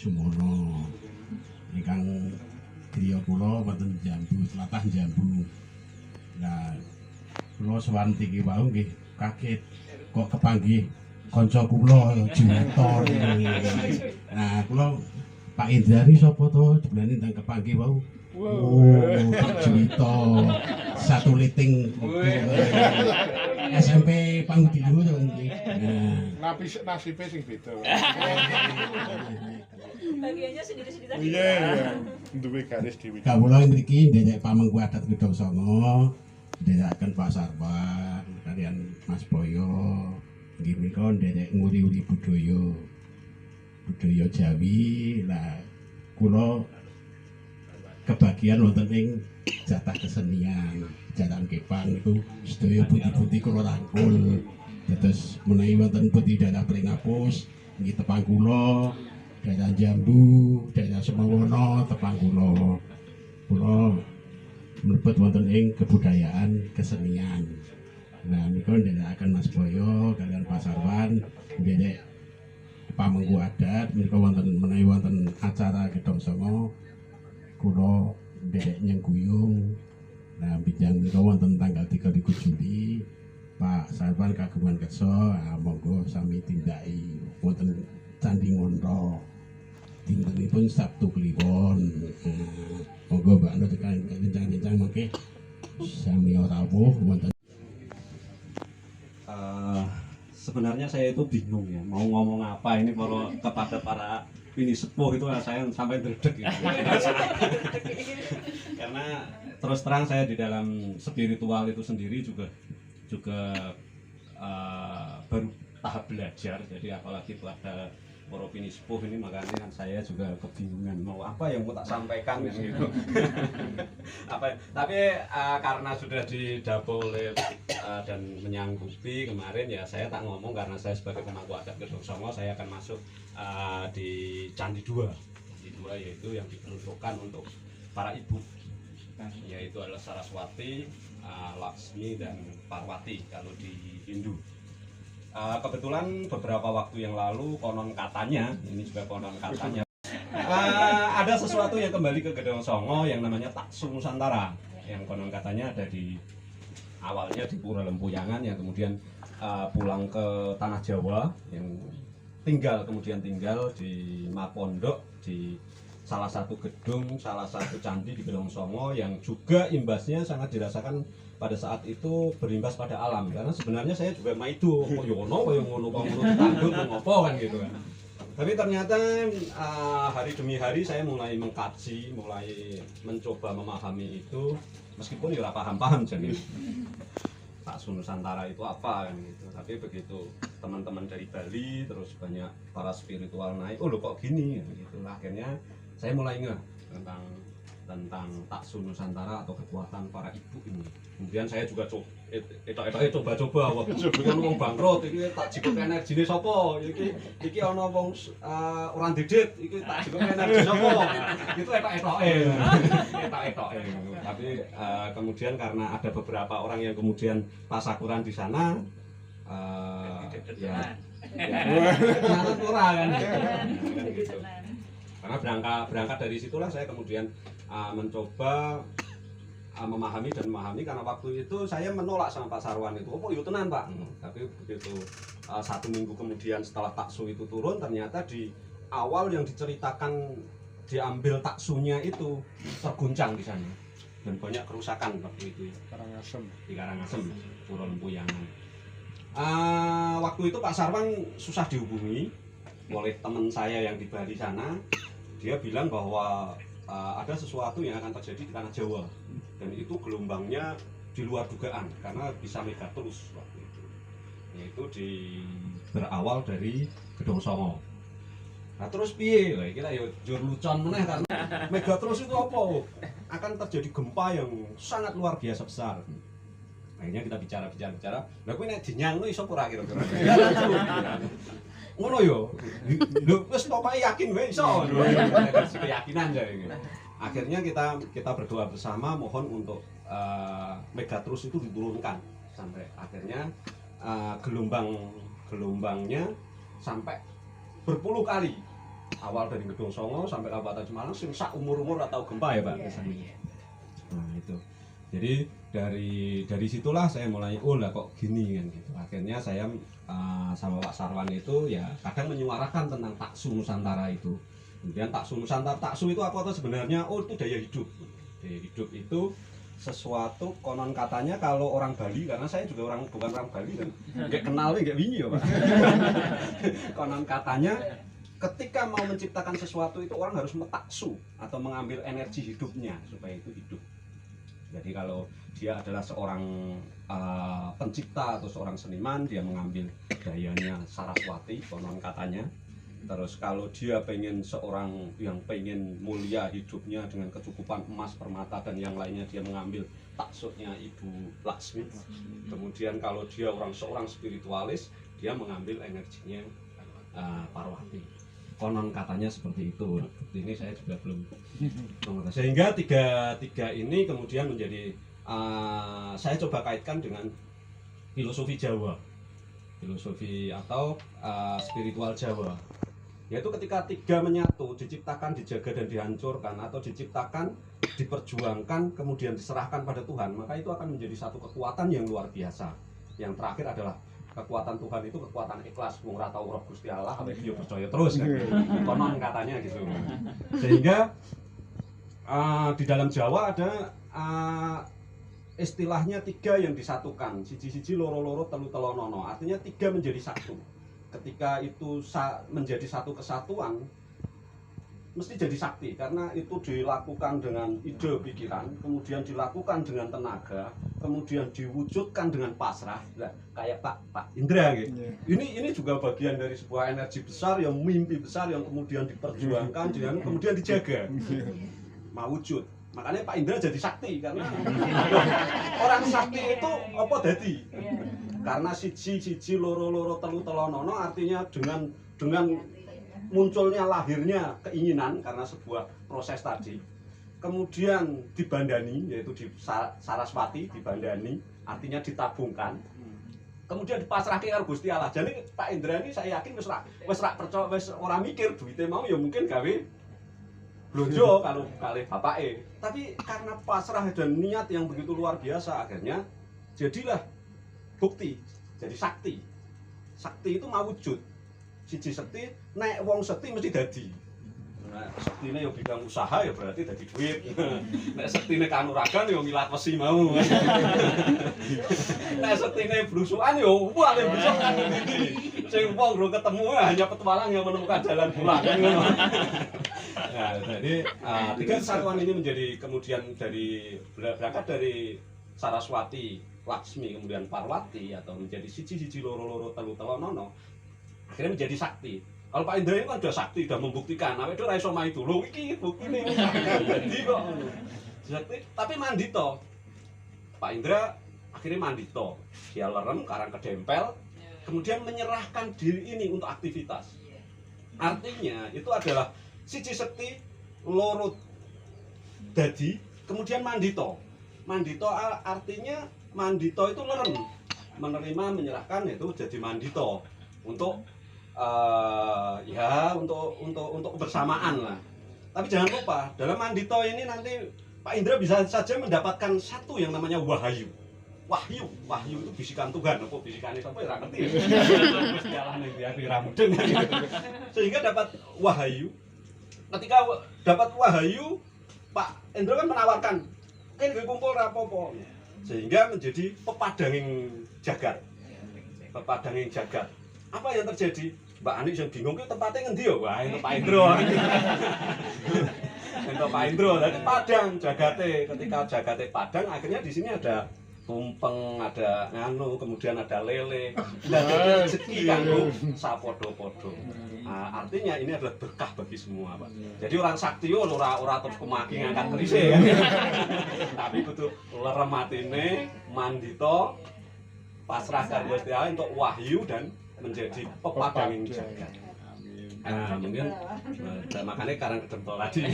Sumono. Ingkang griya kula wonten Jambu, tlatah Jambu. Nah, kula sowan tiki wau nggih kaget kok kepanggih kanca kula Juwito. Nah, kula Pak Indrani sapa to? Jebulane ndang kepanggih wau. Oh, Pak Juwito. Satu liting SMP Pangudi dulu to nggih. Nah, Nasibe sing beda. Bagiannya sendiri-sendiri tadi. Iya, duwe garis dhewe. kawula mriki nderek pamengku adat Gedhong Sanga, nderekaken Pak Sarwan kaliyan Mas Boyo. Nggih menika nderek nguri-uri budaya Jawi. Lah kula kebagian wonten ing jatah kesenian. Jalan Kepang itu sedaya putih-putih kula rangkul. Dados menawi wonten putih daerah Pringapus nggih tepang kula, daerah Jambu, daerah Semowono tepang kula. Kula mlebet wonten ing kebudayaan kesenian. Nah menika nderekaken Mas Boyo kaliyan Pak Sarwan nderek pamengku adat menika wonten menawi wonten acara Gedhong Sanga kula nderek nyengguyung. Nah, bijang menika wonten tanggal 30 Juli, Pak Sarwan kagungan kersa, monggo sami tindaki wonten Candi Ngontho. Dintenipun Sabtu Kliwon. Monggo Mbak Nur kencang-kencang mengke sami rawuh wonten. Sebenarnya saya itu bingung ya, mau ngomong apa ini kalau kepada para ini sepuh itu saya sampai dredeg gitu. Karena terus terang saya di dalam spiritual itu sendiri juga baru tahap belajar. Jadi apalagi itu ada para pini sepuh ini, makanya saya juga kebingungan mau apa yang mau tak sampaikan gitu. Tapi karena sudah didapol dan menyanggupi kemarin ya saya tak ngomong karena saya sebagai pemangku adat Gedhong Sanga saya akan masuk di Candi 2 yaitu yang diperuntukkan untuk para ibu, yaitu adalah Saraswati, Laksmi dan Parwati kalau di Hindu. Kebetulan beberapa waktu yang lalu konon katanya, ini juga konon katanya, ada sesuatu yang kembali ke Gedhong Sanga yang namanya Taksu Nusantara, yang konon katanya ada di awalnya di Pura Lempuyangan yang kemudian pulang ke tanah Jawa, yang kemudian tinggal di Mapondok, di salah satu gedung, salah satu candi di Gedhong Sanga yang juga imbasnya sangat dirasakan pada saat itu berimbas pada alam. Karena sebenarnya saya juga maido, kok yo ono kaya ngono kok ngono tanduk ngopo kan gitu kan. Tapi ternyata hari demi hari saya mulai mengkaji, mulai mencoba memahami itu meskipun ya ora paham-paham jadi Taksu Nusantara itu apa kan gitu. Tapi begitu teman-teman dari Bali terus banyak para spiritual naik, oh lo kok gini gitu. Akhirnya saya mulai ngeh tentang Taksu Nusantara atau kekuatan para ibu ini. Kemudian saya juga coba-coba wah kan wong bangkrut iki tak jikuk energine sapa? Iki ana wong ora ndedit iki tak jikuk energi sapa? Itu etok-etoke. Etok-etoke. Tapi kemudian karena ada beberapa orang yang kemudian tasakuran di sana ya ora kan gitu. Karena berangkat dari situlah saya kemudian mencoba memahami karena waktu itu saya menolak sama Pak Sarwan itu, oh yo tenan Pak. Tapi begitu 1 minggu kemudian setelah taksu itu turun, ternyata di awal yang diceritakan diambil taksunya itu terguncang di sana dan banyak kerusakan waktu itu ya. Di Karangasem, Pura Lempuyangan. Waktu itu Pak Sarwan susah dihubungi oleh teman saya yang di Bali sana. Dia bilang bahwa ada sesuatu yang akan terjadi di tanah Jawa dan itu gelombangnya di luar dugaan karena bisa mega terus waktu itu, yaitu berawal dari Gedhong Sanga. Nah terus piye? Lah kira ya jur lucon meneh karena mega terus itu apa? Akan terjadi gempa yang sangat luar biasa besar. Akhirnya kita bicara. Lah kuwi nek dinyangno iso ora kira-kira? Ngono yo. Lho wis pokoke yakin wae iso. Keyakinan jare. Akhirnya kita berdoa bersama mohon untuk Megatrus itu diturunkan sampai akhirnya gelombangnya sampai berpuluh kali awal dari Gedung Songo sampai Kabupaten Semarang sing sak umur-umur atau gempa ya Pak. Nah itu. Jadi dari situlah saya mulai lah kok gini kan gitu. Akhirnya saya sama Pak Sarwan itu ya kadang menyuarakan tentang taksu Nusantara itu. Kemudian taksu Nusantara, taksu itu apa tuh sebenarnya? Oh itu daya hidup. Daya hidup itu sesuatu konon katanya kalau orang Bali, karena saya juga bukan orang Bali kan, nggak kenalnya nggak wingi ya Pak. Konon katanya ketika mau menciptakan sesuatu itu orang harus metaksu atau mengambil energi hidupnya supaya itu hidup. Jadi kalau dia adalah seorang pencipta atau seorang seniman, dia mengambil dayanya Saraswati konon katanya. Terus kalau dia pengen seorang yang pengen mulia hidupnya dengan kecukupan emas, permata dan yang lainnya, dia mengambil taksutnya Ibu Laksmi. Kemudian kalau dia seorang spiritualis, dia mengambil energinya Parwati. Konon katanya seperti itu. Ini saya juga belum mengerti. Sehingga tiga ini kemudian menjadi saya coba kaitkan dengan filosofi Jawa, filosofi atau spiritual Jawa. Yaitu ketika tiga menyatu, diciptakan, dijaga dan dihancurkan, atau diciptakan, diperjuangkan, kemudian diserahkan pada Tuhan, maka itu akan menjadi satu kekuatan yang luar biasa. Yang terakhir adalah kekuatan Tuhan itu kekuatan ikhlas, wong ora tau roh Gusti Allah, awake dhewe percaya terus kan. Konon katanya gitu. Sehingga di dalam Jawa ada istilahnya tiga yang disatukan, siji-siji loro-loro telu-telonono, artinya tiga menjadi satu. Ketika itu menjadi satu kesatuan, mesti jadi sakti, karena itu dilakukan dengan ide pikiran, kemudian dilakukan dengan tenaga, kemudian diwujudkan dengan pasrah. Nah, kayak Pak Indra gitu. Ini juga bagian dari sebuah energi besar, yang mimpi besar yang kemudian diperjuangkan, kemudian dijaga, mewujud. Makanya Pak Indra jadi sakti, karena orang sakti itu apa dadi? Karena siji loro telu-telonono, artinya dengan munculnya lahirnya keinginan karena sebuah proses tadi, kemudian dibandani, yaitu di Saraswati dibandani, artinya ditabungkan, kemudian dipasrahke karo Gusti Allah. Jadi Pak Indra ini saya yakin wis ora percaya, wis ora mikir duite mau ya mungkin gawe blonjo kalau kali bapake, tapi karena pasrah dan niat yang begitu luar biasa, akhirnya jadilah bukti, jadi sakti. Sakti itu mawujud. Siji sekti, nek wong sekti mesti dadi. Nah, sektine yo bidang usaha ya berarti dadi duit. Nek sektine kanuragan yo milat wesi mau. Nek sektine blusukan yo wale blusuk kan iki. Sing wong ro ketemu hanya petualang yang menemukan jalan pulang kan ngono. Nah, jadi tiga kesatuan ini menjadi kemudian berangkat dari Saraswati, Laksmi, kemudian Parwati, atau menjadi siji loro telu-telonono, akhirnya menjadi sakti. Kalau Pak Indra ini kan sudah sakti, sudah membuktikan. Awake dhewe ora iso maido. Lho iki buktine jadi kok. Sakti, tapi mandito. Pak Indra akhirnya mandito. Dia lerem, karang kedempel, kemudian menyerahkan diri ini untuk aktivitas. Artinya itu adalah siji sekti, loro dadi, kemudian mandito. Mandito artinya mandito itu lerem, menerima, menyerahkan, itu jadi mandito untuk untuk kebersamaan lah. Tapi jangan lupa dalam mandito ini nanti Pak Indra bisa saja mendapatkan satu yang namanya wahyu. Wahyu itu bisikan Tuhan, apa bisikane sapa ya ora ngerti ya. Gusti Allah ning ati ra mudeng. Sehingga dapat wahyu. Ketika dapat wahyu, Pak Indra kan menawarkan, "Kene gue kumpul ra apa-apa." Sehingga menjadi pepadanging jagat. Pepadanging jagat. Apa yang terjadi? Mbak Ani yang bingung ki tempatnya ngendi ya? Wah, itu Pak Indro. Itu Pak Indro. Jadi padang jagate. Ketika jagate padang, akhirnya di sini ada tumpeng, ada nganu, kemudian ada lele. Dan rezeki kanggo sapodo-podo. Nah, artinya ini adalah berkah bagi semua, Pak. Jadi orang sakti yo ora terus kemaki ngangkat kerise kan. Tapi kudu lerem atine, mandito, pasrah karo Gusti Allah untuk wahyu dan menjadi pepadanging jagat. Nah, mungkin makanya karang kedempel tadi.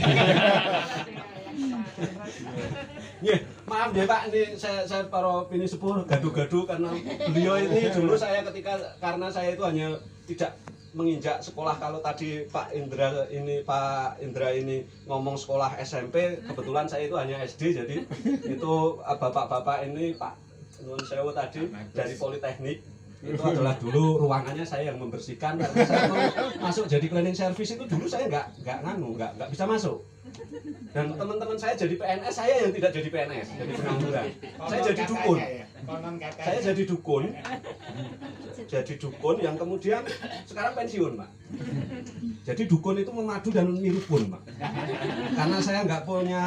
Ya, maaf ya Pak, ini saya para pini sepuh gaduh-gaduh karena beliau ini dulu saya karena saya itu hanya tidak menginjak sekolah. Kalau tadi Pak Indra ini ngomong sekolah SMP, kebetulan saya itu hanya SD, jadi itu bapak-bapak ini Pak Nun Sewu tadi dari Politeknik itu adalah dulu ruangannya saya yang membersihkan, karena saya mau masuk jadi cleaning service itu dulu saya nggak bisa masuk. Dan teman-teman saya jadi PNS, saya yang tidak jadi PNS, jadi pengangguran. Saya jadi dukun. Saya jadi dukun yang kemudian sekarang pensiun, Pak. Jadi dukun itu memadu dan mirukun, Pak. Karena saya nggak punya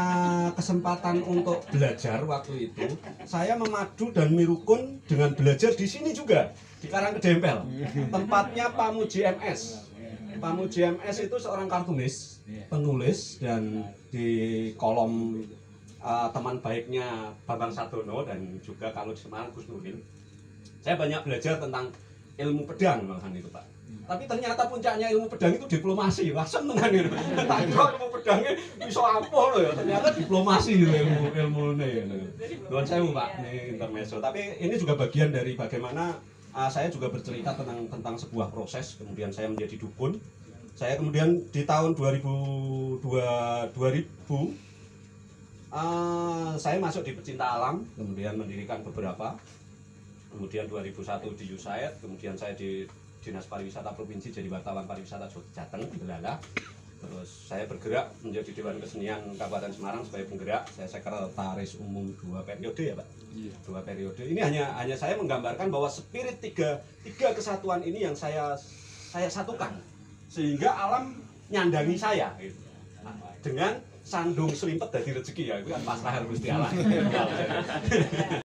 kesempatan untuk belajar waktu itu, saya memadu dan mirukun dengan belajar di sini juga, di Karangkedempel. Tempatnya Pak Muji MS. Pak Muji MS itu seorang kartunis, penulis, dan di kolom teman baiknya Bambang Sadono, dan juga kalau di Semarang Gus Nuril. Saya banyak belajar tentang ilmu pedang malahan itu, Pak. Tapi ternyata puncaknya ilmu pedang itu diplomasi. Wah, seneng kan itu. Tak kira ilmu pedangnya bisa apa loh ya. Ternyata diplomasi itu ilmu-ilmune. Nuwun sewu, Pak, ini intermezzo. Tapi ini juga bagian dari bagaimana saya juga bercerita tentang sebuah proses. Kemudian saya menjadi dukun. Saya kemudian di tahun 2000 saya masuk di Pecinta Alam, kemudian mendirikan beberapa. Kemudian 2001 di USAID, kemudian saya di Dinas Pariwisata Provinsi jadi wartawan pariwisata Jateng di Belanda. Terus saya bergerak menjadi Dewan Kesenian Kabupaten Semarang sebagai penggerak. Saya sekretaris umum 2 periode ya, Pak. Iya. 2 periode. Ini hanya saya menggambarkan bahwa spirit tiga kesatuan ini yang saya satukan, sehingga alam nyandangi saya gitu. Dengan sandung selimpet dari rezeki ya, itu kan pasrah Gusti Allah.